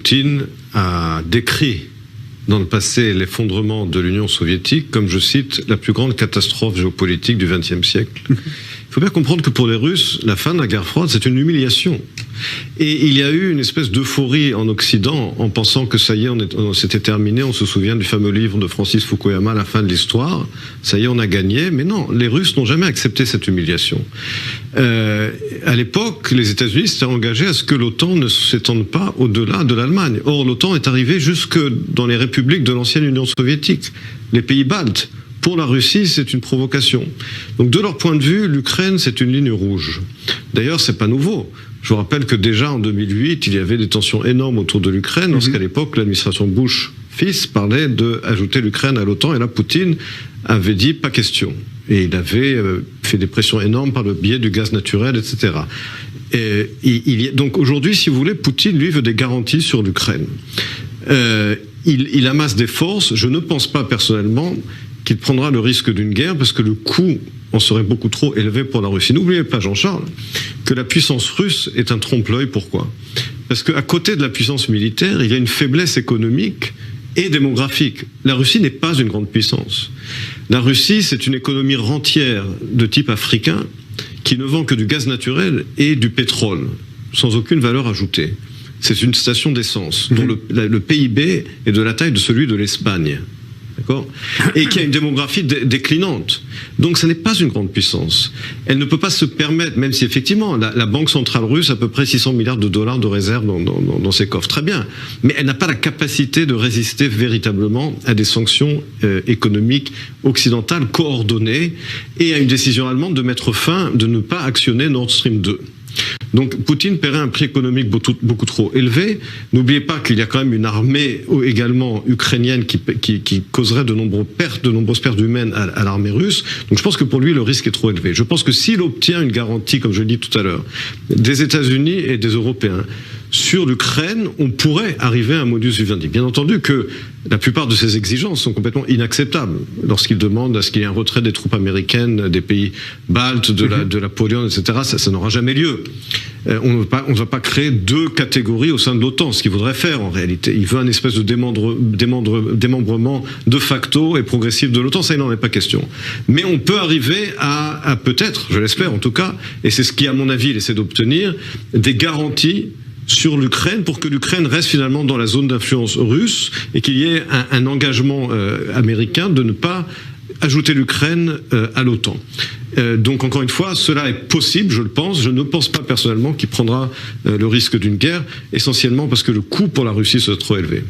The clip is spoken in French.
Poutine a décrit dans le passé l'effondrement de l'Union soviétique comme, je cite, la plus grande catastrophe géopolitique du XXe siècle. Il faut bien comprendre que pour les Russes, la fin de la guerre froide, c'est une humiliation. Et il y a eu une espèce d'euphorie en Occident en pensant que ça y est, c'était terminé. On se souvient du fameux livre de Francis Fukuyama, La fin de l'histoire. Ça y est, on a gagné. Mais non, les Russes n'ont jamais accepté cette humiliation. À l'époque, les États-Unis s'étaient engagés à ce que l'OTAN ne s'étende pas au-delà de l'Allemagne. Or, l'OTAN est arrivée jusque dans les républiques de l'ancienne Union soviétique, les pays baltes. Pour la Russie, c'est une provocation. Donc, de leur point de vue, l'Ukraine, c'est une ligne rouge. D'ailleurs, c'est pas nouveau. Je vous rappelle que déjà en 2008, il y avait des tensions énormes autour de l'Ukraine, lorsqu'à l'époque, l'administration Bush-fils parlait d'ajouter l'Ukraine à l'OTAN, et là, Poutine avait dit pas question. Et il avait fait des pressions énormes par le biais du gaz naturel, etc. Donc aujourd'hui, si vous voulez, Poutine, lui, veut des garanties sur l'Ukraine. Il amasse des forces. Je ne pense pas personnellement qu'il prendra le risque d'une guerre, parce que le coût en serait beaucoup trop élevé pour la Russie. N'oubliez pas, Jean-Charles, que la puissance russe est un trompe-l'œil. Pourquoi ? Parce qu'à côté de la puissance militaire, il y a une faiblesse économique et démographique. La Russie n'est pas une grande puissance. La Russie, c'est une économie rentière de type africain qui ne vend que du gaz naturel et du pétrole, sans aucune valeur ajoutée. C'est une station d'essence dont le PIB est de la taille de celui de l'Espagne. D'accord ? Et qui a une démographie déclinante. Donc ça n'est pas une grande puissance. Elle ne peut pas se permettre, même si effectivement la Banque centrale russe a à peu près 600 milliards de dollars de réserves dans ses coffres. Très bien. Mais elle n'a pas la capacité de résister véritablement à des sanctions économiques occidentales coordonnées et à une décision allemande de mettre fin, de ne pas actionner Nord Stream 2. Donc Poutine paierait un prix économique beaucoup trop élevé. N'oubliez pas qu'il y a quand même une armée également ukrainienne qui causerait de nombreuses pertes humaines à l'armée russe. Donc je pense que pour lui, le risque est trop élevé. Je pense que s'il obtient une garantie, comme je l'ai dit tout à l'heure, des États-Unis et des Européens sur l'Ukraine, on pourrait arriver à un modus vivendi. Bien entendu que la plupart de ces exigences sont complètement inacceptables lorsqu'il demande à ce qu'il y ait un retrait des troupes américaines des pays baltes, de la Pologne, etc. Ça n'aura jamais lieu. On ne va pas créer deux catégories au sein de l'OTAN, ce qu'il voudrait faire en réalité. Il veut un espèce de démembrement de facto et progressif de l'OTAN, ça il n'en est pas question. Mais on peut arriver à peut-être, je l'espère en tout cas, et c'est ce qui à mon avis il essaie d'obtenir, des garanties sur l'Ukraine pour que l'Ukraine reste finalement dans la zone d'influence russe et qu'il y ait un engagement américain de ne pas ajouter l'Ukraine à l'OTAN. Donc encore une fois, cela est possible, je le pense. Je ne pense pas personnellement qu'il prendra le risque d'une guerre, essentiellement parce que le coût pour la Russie serait trop élevé.